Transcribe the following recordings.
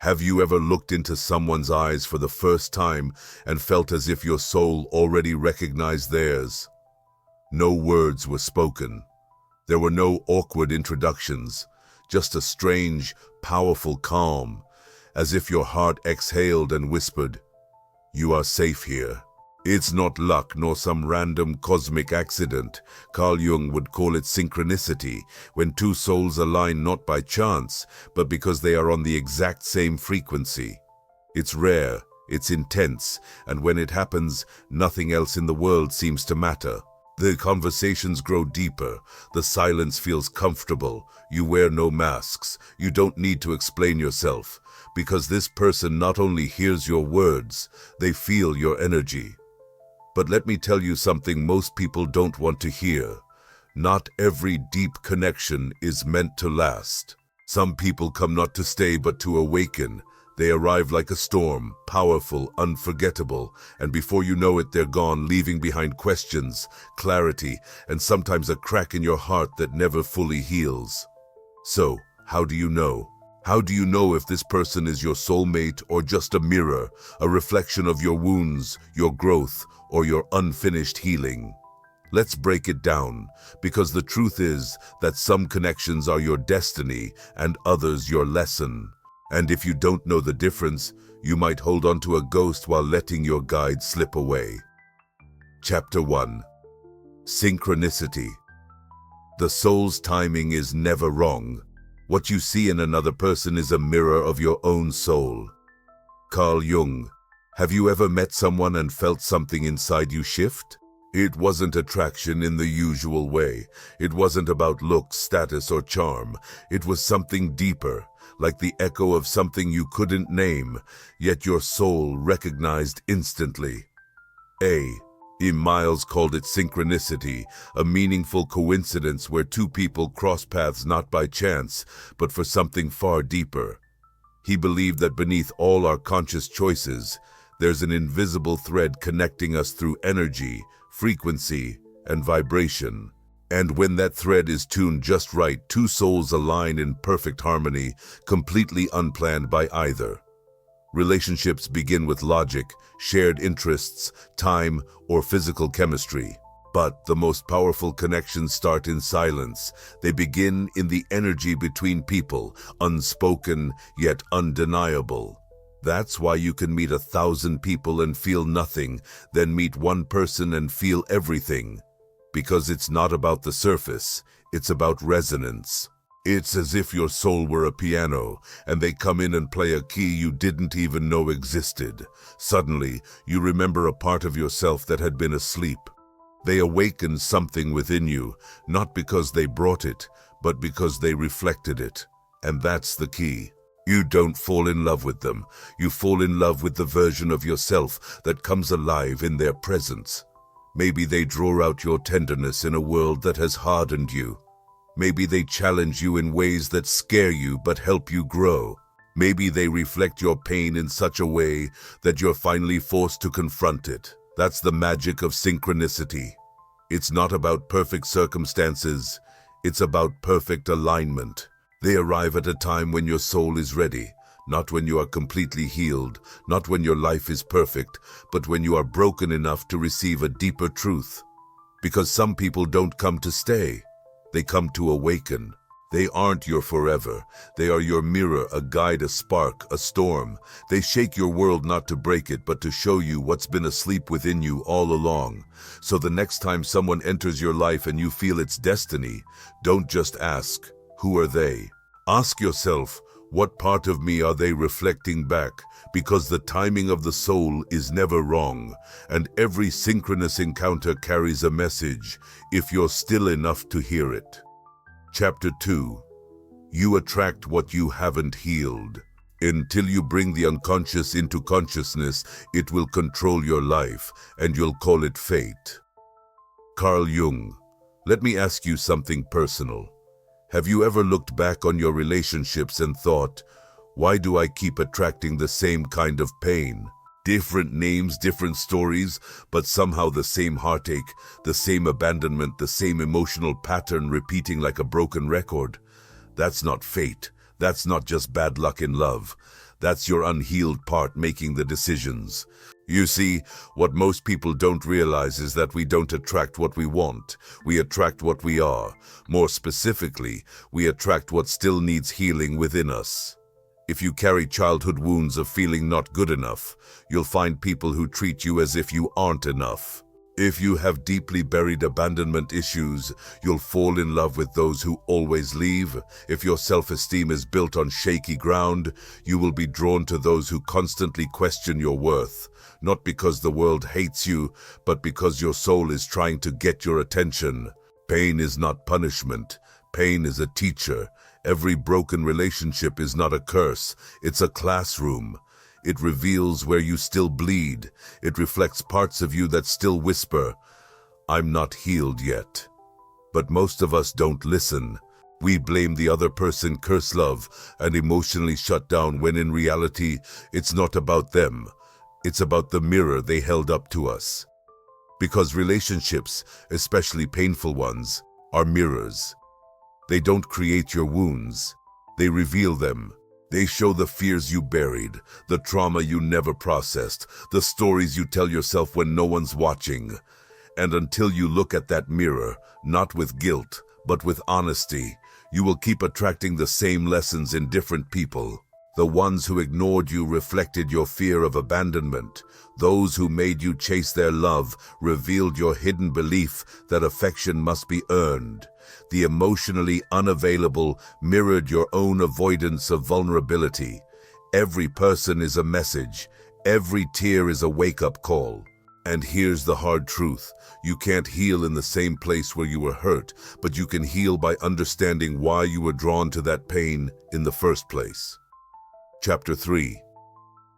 Have you ever looked into someone's eyes for the first time and felt as if your soul already recognized theirs? No words were spoken. There were no awkward introductions, just a strange, powerful calm, as if your heart exhaled and whispered, "You are safe here." It's not luck nor some random cosmic accident. Carl Jung would call it synchronicity, when two souls align not by chance, but because they are on the exact same frequency. It's rare, it's intense, and when it happens, nothing else in the world seems to matter. The conversations grow deeper, the silence feels comfortable, you wear no masks, you don't need to explain yourself, because this person not only hears your words, they feel your energy. But let me tell you something most people don't want to hear. Not every deep connection is meant to last. Some people come not to stay but to awaken. They arrive like a storm, powerful, unforgettable, and before you know it, they're gone, leaving behind questions, clarity, and sometimes a crack in your heart that never fully heals. So, how do you know? How do you know if this person is your soulmate or just a mirror, a reflection of your wounds, your growth, or your unfinished healing? Let's break it down, because the truth is that some connections are your destiny and others your lesson. And if you don't know the difference, you might hold on to a ghost while letting your guide slip away. Chapter 1. Synchronicity. The soul's timing is never wrong. What you see in another person is a mirror of your own soul. Carl Jung. Have you ever met someone and felt something inside you shift? It wasn't attraction in the usual way. It wasn't about looks, status, or charm. It was something deeper, like the echo of something you couldn't name, yet your soul recognized instantly. Miles called it synchronicity, a meaningful coincidence where two people cross paths not by chance, but for something far deeper. He believed that beneath all our conscious choices, there's an invisible thread connecting us through energy, frequency, and vibration. And when that thread is tuned just right, two souls align in perfect harmony, completely unplanned by either. Relationships begin with logic, shared interests, time, or physical chemistry. But the most powerful connections start in silence. They begin in the energy between people, unspoken yet undeniable. That's why you can meet 1,000 people and feel nothing, then meet one person and feel everything. Because it's not about the surface, it's about resonance. It's as if your soul were a piano, and they come in and play a key you didn't even know existed. Suddenly, you remember a part of yourself that had been asleep. They awaken something within you, not because they brought it, but because they reflected it. And that's the key. You don't fall in love with them. You fall in love with the version of yourself that comes alive in their presence. Maybe they draw out your tenderness in a world that has hardened you. Maybe they challenge you in ways that scare you but help you grow. Maybe they reflect your pain in such a way that you're finally forced to confront it. That's the magic of synchronicity. It's not about perfect circumstances. It's about perfect alignment. They arrive at a time when your soul is ready, not when you are completely healed, not when your life is perfect, but when you are broken enough to receive a deeper truth. Because some people don't come to stay. They come to awaken. They aren't your forever. They are your mirror, a guide, a spark, a storm. They shake your world not to break it, but to show you what's been asleep within you all along. So the next time someone enters your life and you feel its destiny, don't just ask, who are they? Ask yourself, what part of me are they reflecting back? Because the timing of the soul is never wrong, and every synchronous encounter carries a message, if you're still enough to hear it. Chapter 2. You attract what you haven't healed. Until you bring the unconscious into consciousness, it will control your life, and you'll call it fate. Carl Jung. Let me ask you something personal. Have you ever looked back on your relationships and thought, why do I keep attracting the same kind of pain? Different names, different stories, but somehow the same heartache, the same abandonment, the same emotional pattern repeating like a broken record. That's not fate. That's not just bad luck in love. That's your unhealed part making the decisions. You see, what most people don't realize is that we don't attract what we want. We attract what we are. More specifically, we attract what still needs healing within us. If you carry childhood wounds of feeling not good enough, you'll find people who treat you as if you aren't enough. If you have deeply buried abandonment issues, you'll fall in love with those who always leave. If your self-esteem is built on shaky ground, you will be drawn to those who constantly question your worth. Not because the world hates you, but because your soul is trying to get your attention. Pain is not punishment. Pain is a teacher. Every broken relationship is not a curse. It's a classroom. It reveals where you still bleed. It reflects parts of you that still whisper, "I'm not healed yet." But most of us don't listen. We blame the other person, curse love, and emotionally shut down when in reality, it's not about them. It's about the mirror they held up to us. Because relationships, especially painful ones, are mirrors. They don't create your wounds. They reveal them. They show the fears you buried, the trauma you never processed, the stories you tell yourself when no one's watching. And until you look at that mirror, not with guilt, but with honesty, you will keep attracting the same lessons in different people. The ones who ignored you reflected your fear of abandonment. Those who made you chase their love revealed your hidden belief that affection must be earned. The emotionally unavailable mirrored your own avoidance of vulnerability. Every person is a message. Every tear is a wake-up call. And here's the hard truth. You can't heal in the same place where you were hurt, but you can heal by understanding why you were drawn to that pain in the first place. Chapter 3.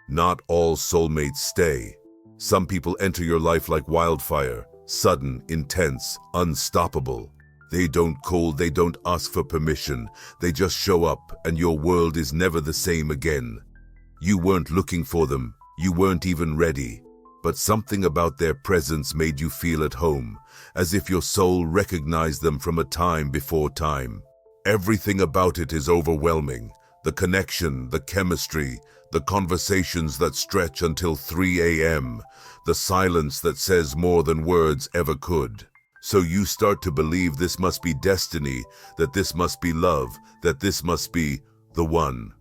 Not all soulmates stay. Some people enter your life like wildfire, sudden, intense, unstoppable. They don't call, they don't ask for permission. They just show up, and your world is never the same again. You weren't looking for them. You weren't even ready. But something about their presence made you feel at home, as if your soul recognized them from a time before time. Everything about it is overwhelming. The connection, the chemistry, the conversations that stretch until 3 a.m., the silence that says more than words ever could. So you start to believe this must be destiny, that this must be love, that this must be the one.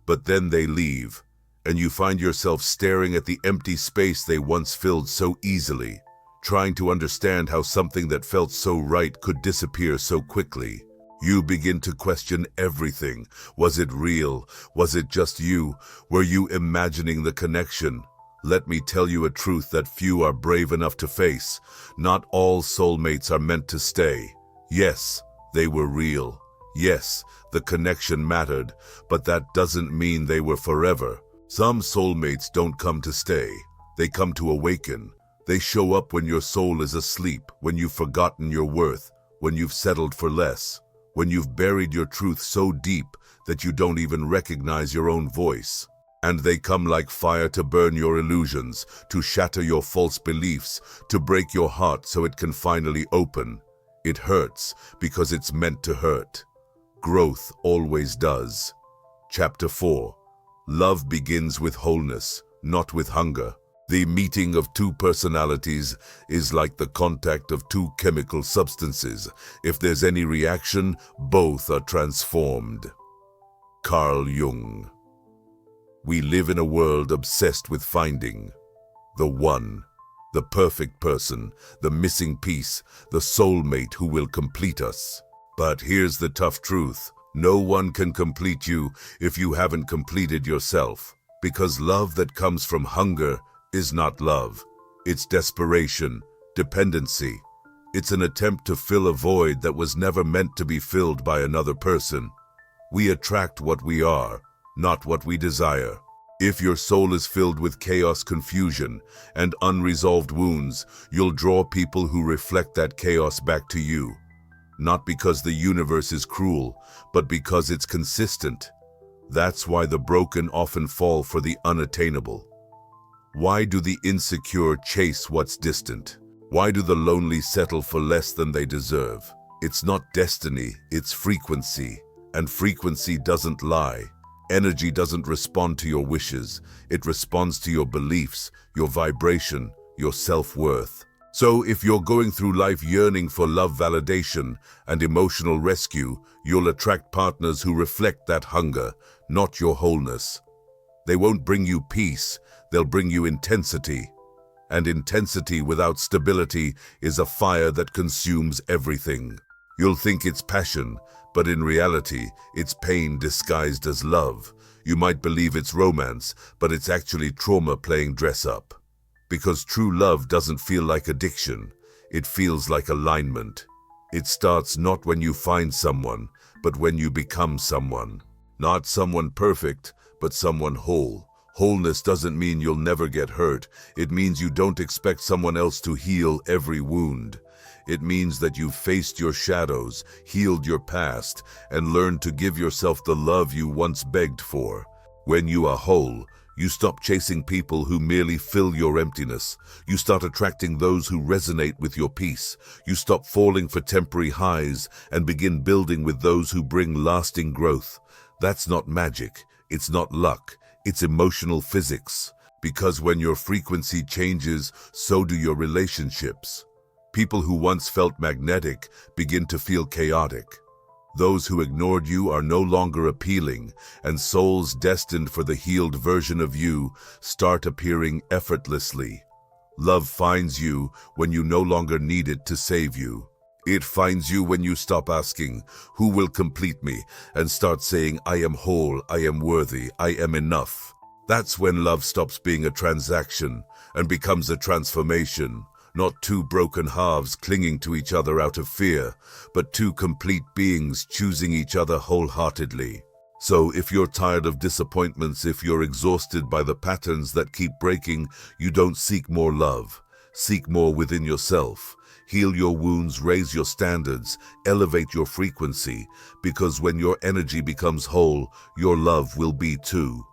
But then they leave, and you find yourself staring at the empty space they once filled so easily, trying to understand how something that felt so right could disappear so quickly. You begin to question everything. Was it real? Was it just you? Were you imagining the connection? Let me tell you a truth that few are brave enough to face. Not all soulmates are meant to stay. Yes, they were real. Yes, the connection mattered, but that doesn't mean they were forever. Some soulmates don't come to stay. They come to awaken. They show up when your soul is asleep, when you've forgotten your worth, when you've settled for less, when you've buried your truth so deep that you don't even recognize your own voice. And they come like fire to burn your illusions, to shatter your false beliefs, to break your heart so it can finally open. It hurts because it's meant to hurt. Growth always does. Chapter 4. Love begins with wholeness, not with hunger. The meeting of two personalities is like the contact of two chemical substances. If there's any reaction, both are transformed. Carl Jung. We live in a world obsessed with finding the one, the perfect person, the missing piece, the soulmate who will complete us. But here's the tough truth. No one can complete you if you haven't completed yourself. Because love that comes from hunger is not love. It's desperation, dependency. It's an attempt to fill a void that was never meant to be filled by another person. We attract what we are, not what we desire. If your soul is filled with chaos, confusion, and unresolved wounds, you'll draw people who reflect that chaos back to you. Not because the universe is cruel, but because it's consistent. That's why the broken often fall for the unattainable. Why do the insecure chase what's distant? Why do the lonely settle for less than they deserve? It's not destiny, it's frequency. And frequency doesn't lie. Energy doesn't respond to your wishes. It responds to your beliefs, your vibration, your self-worth. So if you're going through life yearning for love validation and emotional rescue, you'll attract partners who reflect that hunger, not your wholeness. They won't bring you peace, they'll bring you intensity. And intensity without stability is a fire that consumes everything. You'll think it's passion, but in reality, it's pain disguised as love. You might believe it's romance, but it's actually trauma playing dress up. Because true love doesn't feel like addiction, it feels like alignment. It starts not when you find someone, but when you become someone. Not someone perfect, but someone whole. Wholeness doesn't mean you'll never get hurt. It means you don't expect someone else to heal every wound. It means that you've faced your shadows, healed your past, and learned to give yourself the love you once begged for. When you are whole, you stop chasing people who merely fill your emptiness. You start attracting those who resonate with your peace. You stop falling for temporary highs and begin building with those who bring lasting growth. That's not magic. It's not luck. It's emotional physics. Because when your frequency changes, so do your relationships. People who once felt magnetic begin to feel chaotic. Those who ignored you are no longer appealing, and souls destined for the healed version of you start appearing effortlessly. Love finds you when you no longer need it to save you. It finds you when you stop asking, "Who will complete me?" and start saying, "I am whole, I am worthy, I am enough." That's when love stops being a transaction and becomes a transformation. Not two broken halves clinging to each other out of fear, but two complete beings choosing each other wholeheartedly. So if you're tired of disappointments, if you're exhausted by the patterns that keep breaking, you don't seek more love. Seek more within yourself. Heal your wounds, raise your standards, elevate your frequency, because when your energy becomes whole, your love will be too.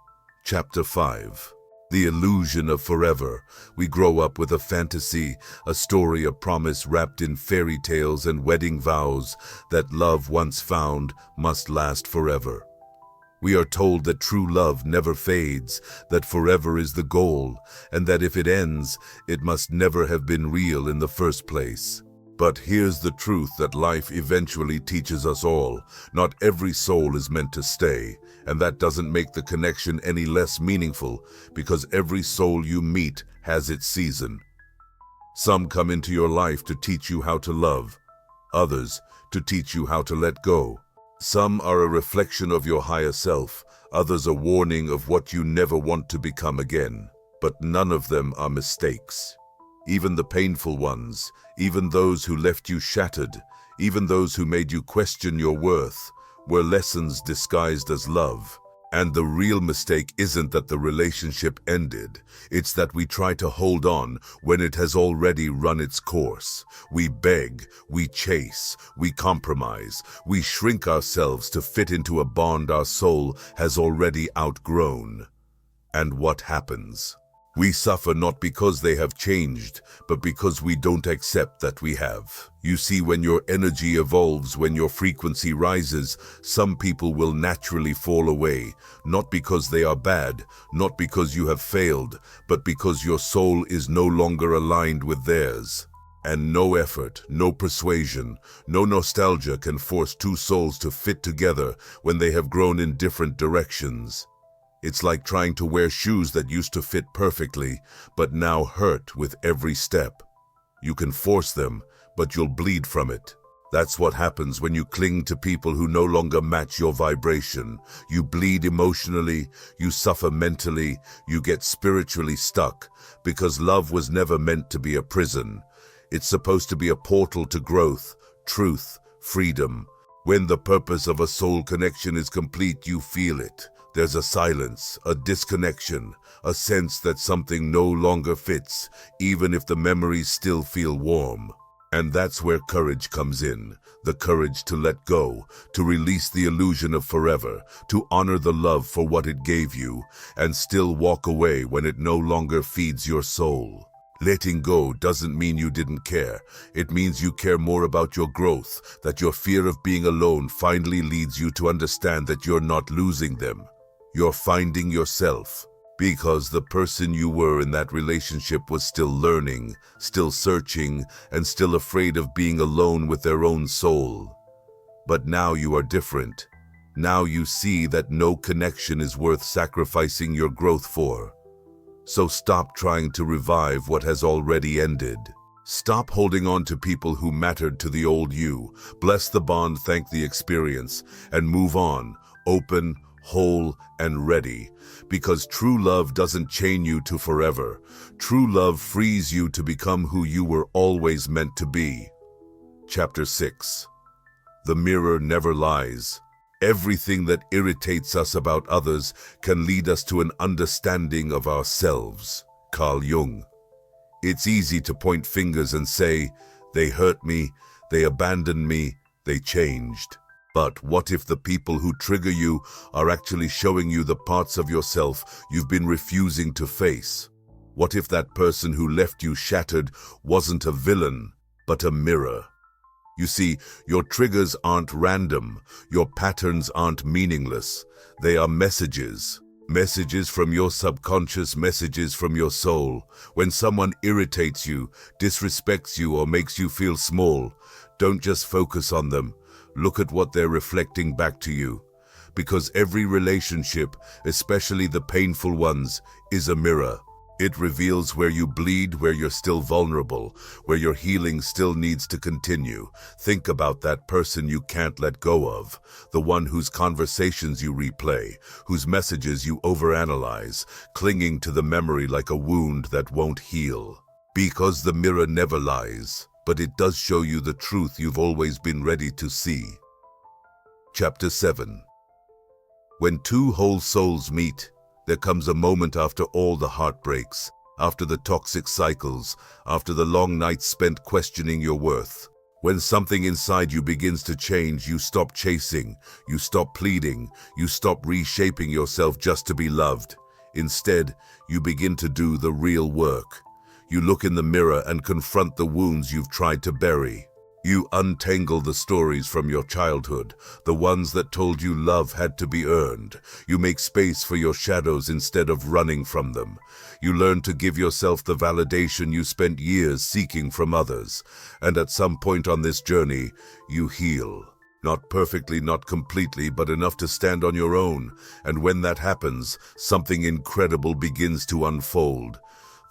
Chapter 5. The illusion of forever. We grow up with a fantasy, a story, a promise wrapped in fairy tales and wedding vows that love once found must last forever. We are told that true love never fades, that forever is the goal, and that if it ends, it must never have been real in the first place. But here's the truth that life eventually teaches us all. Not every soul is meant to stay, and that doesn't make the connection any less meaningful, because every soul you meet has its season. Some come into your life to teach you how to love, others to teach you how to let go. Some are a reflection of your higher self, others a warning of what you never want to become again. But none of them are mistakes. Even the painful ones, even those who left you shattered, even those who made you question your worth, were lessons disguised as love. And the real mistake isn't that the relationship ended, it's that we try to hold on when it has already run its course. We beg, we chase, we compromise, we shrink ourselves to fit into a bond our soul has already outgrown. And what happens? We suffer not because they have changed, but because we don't accept that we have. You see, when your energy evolves, when your frequency rises, some people will naturally fall away, not because they are bad, not because you have failed, but because your soul is no longer aligned with theirs. And no effort, no persuasion, no nostalgia can force two souls to fit together when they have grown in different directions. It's like trying to wear shoes that used to fit perfectly, but now hurt with every step. You can force them, but you'll bleed from it. That's what happens when you cling to people who no longer match your vibration. You bleed emotionally, you suffer mentally, you get spiritually stuck, because love was never meant to be a prison. It's supposed to be a portal to growth, truth, freedom. When the purpose of a soul connection is complete, you feel it. There's a silence, a disconnection, a sense that something no longer fits, even if the memories still feel warm. And that's where courage comes in, the courage to let go, to release the illusion of forever, to honor the love for what it gave you, and still walk away when it no longer feeds your soul. Letting go doesn't mean you didn't care. It means you care more about your growth, that your fear of being alone finally leads you to understand that you're not losing them. You're finding yourself. Because the person you were in that relationship was still learning, still searching, and still afraid of being alone with their own soul. But now you are different. Now you see that no connection is worth sacrificing your growth for. So stop trying to revive what has already ended. Stop holding on to people who mattered to the old you. Bless the bond, thank the experience, and move on, open, whole, and ready. Because true love doesn't chain you to forever. True love frees you to become who you were always meant to be. Chapter 6. The mirror never lies. Everything that irritates us about others can lead us to an understanding of ourselves. Carl Jung. It's easy to point fingers and say, they hurt me, they abandoned me, they changed. But what if the people who trigger you are actually showing you the parts of yourself you've been refusing to face? What if that person who left you shattered wasn't a villain, but a mirror? You see, your triggers aren't random, your patterns aren't meaningless. They are messages. Messages from your subconscious, messages from your soul. When someone irritates you, disrespects you, or makes you feel small, don't just focus on them. Look at what they're reflecting back to you. Because every relationship, especially the painful ones, is a mirror. It reveals where you bleed, where you're still vulnerable, where your healing still needs to continue. Think about that person you can't let go of, the one whose conversations you replay, whose messages you overanalyze, clinging to the memory like a wound that won't heal. Because the mirror never lies, but it does show you the truth you've always been ready to see. Chapter 7. When two whole souls meet, there comes a moment after all the heartbreaks, after the toxic cycles, after the long nights spent questioning your worth. When something inside you begins to change, you stop chasing, you stop pleading, you stop reshaping yourself just to be loved. Instead, you begin to do the real work. You look in the mirror and confront the wounds you've tried to bury. You untangle the stories from your childhood, the ones that told you love had to be earned. You make space for your shadows instead of running from them. You learn to give yourself the validation you spent years seeking from others. And at some point on this journey, you heal. Not perfectly, not completely, but enough to stand on your own. And when that happens, something incredible begins to unfold.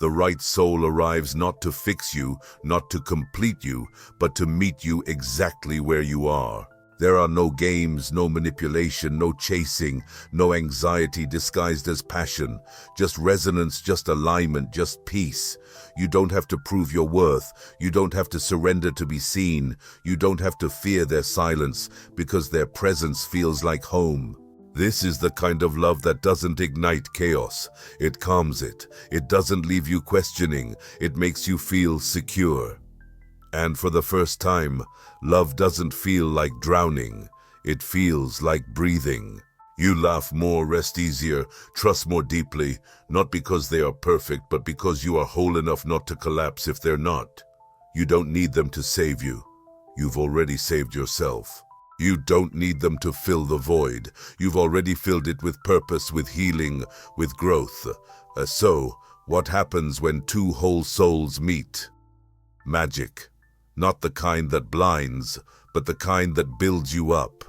The right soul arrives not to fix you, not to complete you, but to meet you exactly where you are. There are no games, no manipulation, no chasing, no anxiety disguised as passion. Just resonance, just alignment, just peace. You don't have to prove your worth. You don't have to surrender to be seen. You don't have to fear their silence, because their presence feels like home. This is the kind of love that doesn't ignite chaos. It calms it. It doesn't leave you questioning. It makes you feel secure. And for the first time, love doesn't feel like drowning. It feels like breathing. You laugh more, rest easier, trust more deeply, not because they are perfect, but because you are whole enough not to collapse if they're not. You don't need them to save you. You've already saved yourself. You don't need them to fill the void. You've already filled it with purpose, with healing, with growth. So, what happens when two whole souls meet? Magic. Not the kind that blinds, but the kind that builds you up.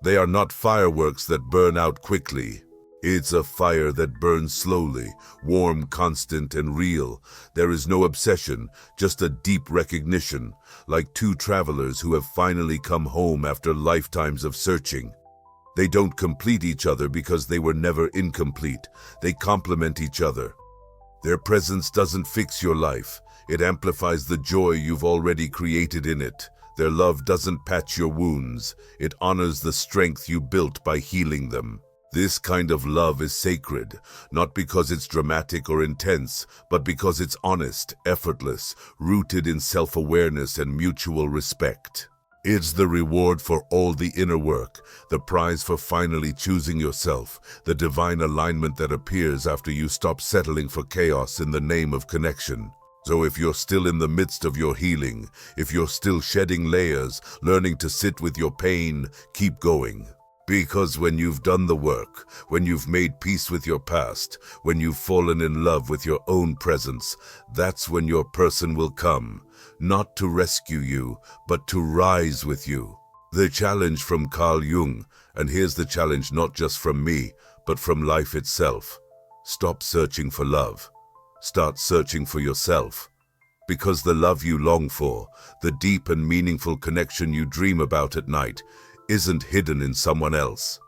They are not fireworks that burn out quickly. It's a fire that burns slowly, warm, constant, and real. There is no obsession, just a deep recognition, like two travelers who have finally come home after lifetimes of searching. They don't complete each other because they were never incomplete. They complement each other. Their presence doesn't fix your life. It amplifies the joy you've already created in it. Their love doesn't patch your wounds. It honors the strength you built by healing them. This kind of love is sacred, not because it's dramatic or intense, but because it's honest, effortless, rooted in self-awareness and mutual respect. It's the reward for all the inner work, the prize for finally choosing yourself, the divine alignment that appears after you stop settling for chaos in the name of connection. So if you're still in the midst of your healing, if you're still shedding layers, learning to sit with your pain, keep going. Because when you've done the work, when you've made peace with your past, when you've fallen in love with your own presence, that's when your person will come, not to rescue you, but to rise with you. The challenge from Carl Jung, and here's the challenge not just from me, but from life itself. Stop searching for love. Start searching for yourself. Because the love you long for, the deep and meaningful connection you dream about at night, isn't hidden in someone else.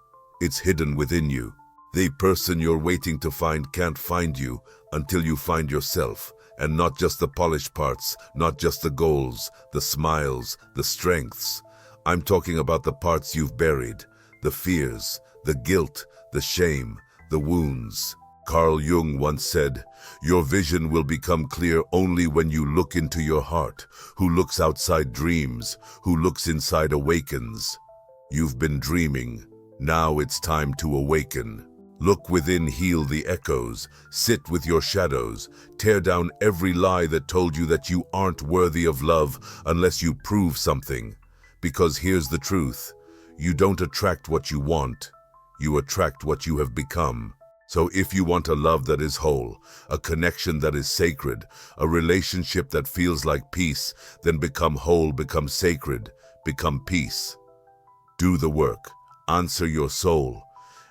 It's hidden within you. The person you're waiting to find can't find you until you find yourself, and not just the polished parts, not just the goals, the smiles, the strengths. I'm talking about the parts you've buried, the fears, the guilt, the shame, the wounds. Carl Jung once said, "Your vision will become clear only when you look into your heart. Who looks outside dreams, who looks inside awakens." You've been dreaming. Now it's time to awaken. Look within, heal the echoes, sit with your shadows, tear down every lie that told you that you aren't worthy of love unless you prove something. Because here's the truth, you don't attract what you want, you attract what you have become. So if you want a love that is whole, a connection that is sacred, a relationship that feels like peace, then become whole, become sacred, become peace. Do the work, answer your soul,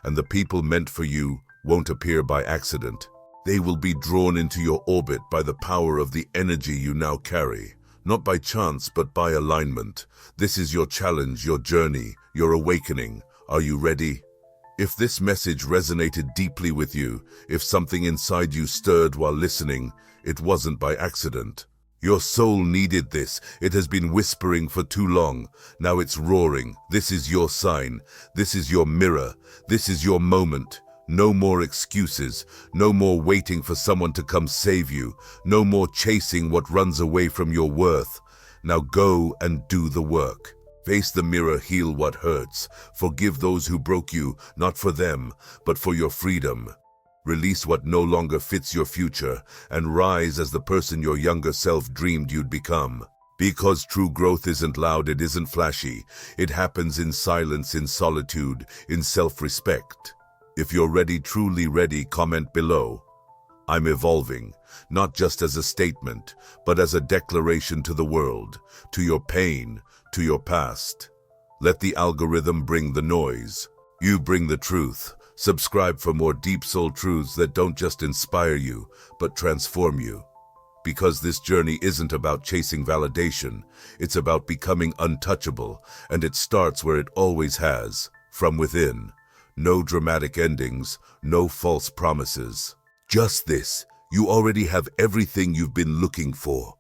and the people meant for you won't appear by accident. They will be drawn into your orbit by the power of the energy you now carry, not by chance but by alignment. This is your challenge, your journey, your awakening. Are you ready? If this message resonated deeply with you, if something inside you stirred while listening, it wasn't by accident. Your soul needed this. It has been whispering for too long. Now it's roaring. This is your sign. This is your mirror. This is your moment. No more excuses. No more waiting for someone to come save you. No more chasing what runs away from your worth. Now go and do the work. Face the mirror, heal what hurts. Forgive those who broke you, not for them, but for your freedom. Release what no longer fits your future, and rise as the person your younger self dreamed you'd become. Because true growth isn't loud, it isn't flashy. It happens in silence, in solitude, in self-respect. If you're ready, truly ready, comment below. I'm evolving, not just as a statement, but as a declaration to the world, to your pain, to your past. Let the algorithm bring the noise. You bring the truth. Subscribe for more deep soul truths that don't just inspire you, but transform you. Because this journey isn't about chasing validation, it's about becoming untouchable, and it starts where it always has, from within. No dramatic endings, no false promises. Just this, you already have everything you've been looking for.